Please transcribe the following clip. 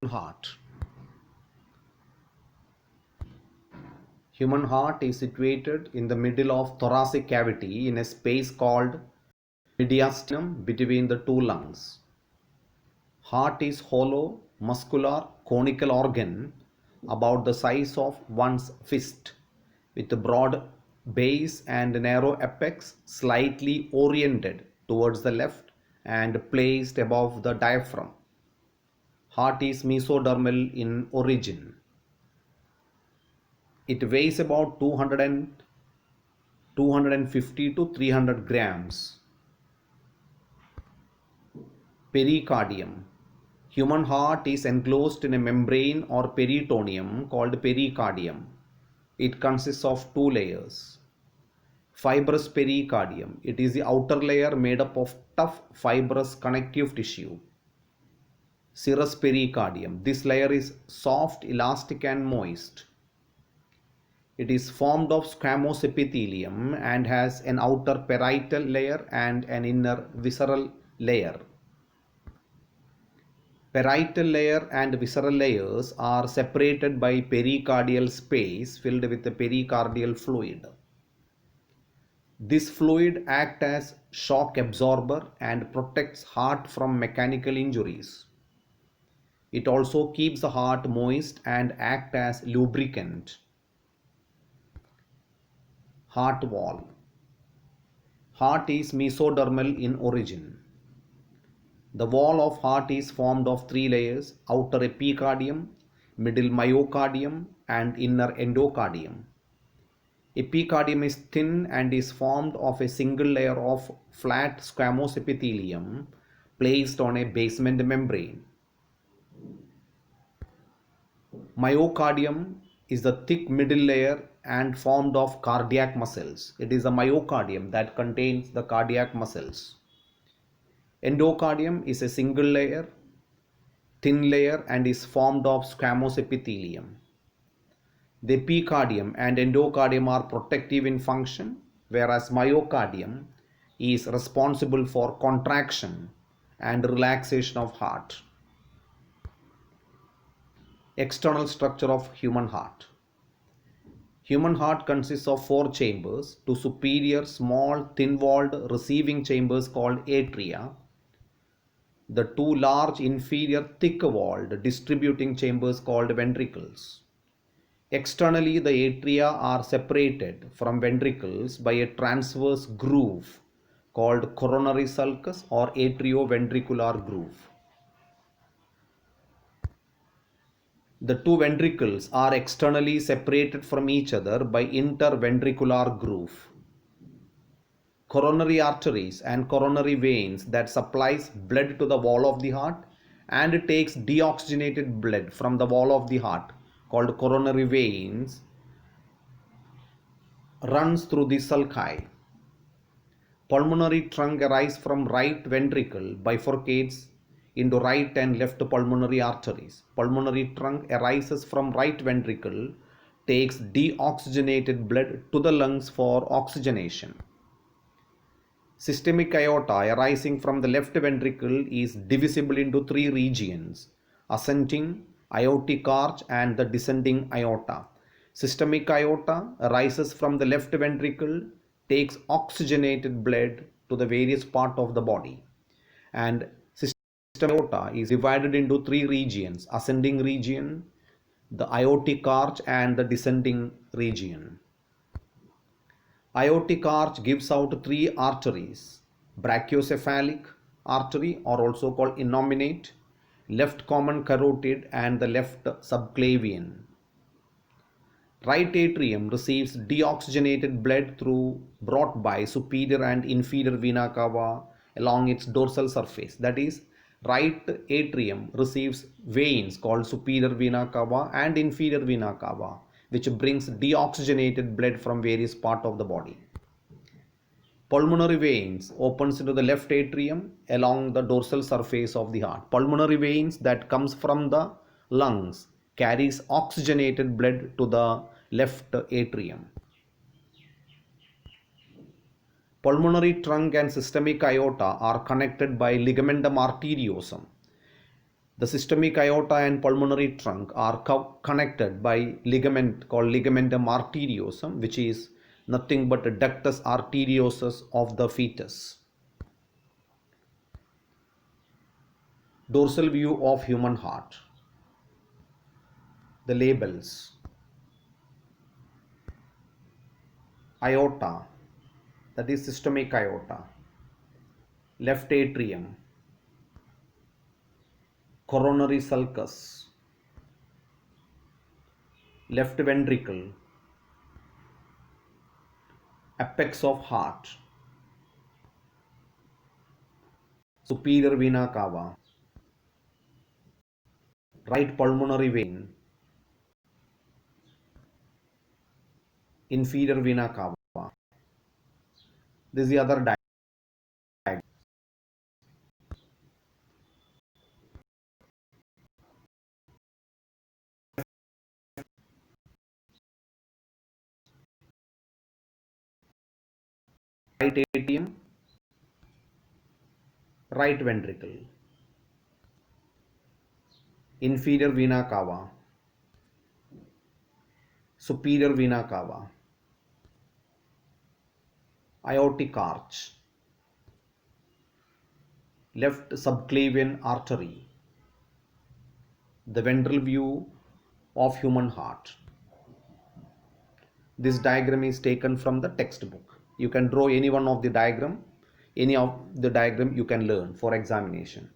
Heart. Human heart is situated in the middle of thoracic cavity in a space called mediastinum between the two lungs. Heart is hollow, muscular, conical organ about the size of one's fist, with a broad base and narrow apex slightly oriented towards the left and placed above the diaphragm. Heart is mesodermal in origin. It weighs about 250 to 300 grams. Pericardium. Human heart is enclosed in a membrane or peritoneum called pericardium. It consists of two layers. Fibrous pericardium. It is the outer layer made up of tough fibrous connective tissue. Serous pericardium. This layer is soft, elastic and moist. It is formed of squamous epithelium and has an outer parietal layer and an inner visceral layer. Parietal layer and visceral layers are separated by pericardial space filled with the pericardial fluid. This fluid acts as shock absorber and protects heart from mechanical injuries. It also keeps the heart moist and acts as lubricant. Heart wall. Heart is mesodermal in origin. The wall of heart is formed of three layers: outer epicardium, middle myocardium and inner endocardium. Epicardium is thin and is formed of a single layer of flat squamous epithelium placed on a basement membrane. Myocardium is the thick middle layer and formed of cardiac muscles. It is the myocardium that contains the cardiac muscles. Endocardium is a single layer, thin layer and is formed of squamous epithelium. The epicardium and endocardium are protective in function, whereas myocardium is responsible for contraction and relaxation of heart. External structure of human heart. Human heart consists of four chambers: two superior, small, thin-walled receiving chambers called atria, the two large inferior thick-walled distributing chambers called ventricles. Externally, the atria are separated from ventricles by a transverse groove called coronary sulcus or atrioventricular groove. The two ventricles are externally separated from each other by interventricular groove. Coronary arteries and coronary veins that supplies blood to the wall of the heart and takes deoxygenated blood from the wall of the heart, called coronary veins, runs through the sulci. Pulmonary trunk arises from right ventricle, bifurcates into right and left pulmonary arteries. Pulmonary trunk arises from right ventricle, takes deoxygenated blood to the lungs for oxygenation. Systemic aorta arising from the left ventricle is divisible into three regions: ascending aortic arch and the descending aorta. Systemic aorta arises from the left ventricle, takes oxygenated blood to the various parts of the body, and systemic aorta is divided into three regions: ascending region, the aortic arch and the descending region. Aortic arch gives out three arteries: brachiocephalic artery, or also called innominate, left common carotid and the left subclavian. Right atrium receives deoxygenated blood brought by superior and inferior vena cava along its dorsal surface. That is, right atrium receives veins called superior vena cava and inferior vena cava, which brings deoxygenated blood from various parts of the body. Pulmonary veins opens into the left atrium along the dorsal surface of the heart. Pulmonary veins that comes from the lungs carries oxygenated blood to the left atrium. Pulmonary trunk and systemic aorta are connected by ligamentum arteriosum. The systemic aorta and pulmonary trunk are connected by ligament called ligamentum arteriosum, which is nothing but a ductus arteriosus of the fetus. Dorsal view of human heart. The labels. Aorta, that is systemic aorta. Left atrium. Coronary sulcus. Left ventricle. Apex of heart. Superior vena cava. Right pulmonary vein. Inferior vena cava. This is the other diagram. Right atrium, right ventricle, inferior vena cava, superior vena cava, aortic arch, left subclavian artery, the ventral view of human heart. This diagram is taken from the textbook. You can draw any one of the diagram, any of the diagram you can learn for examination.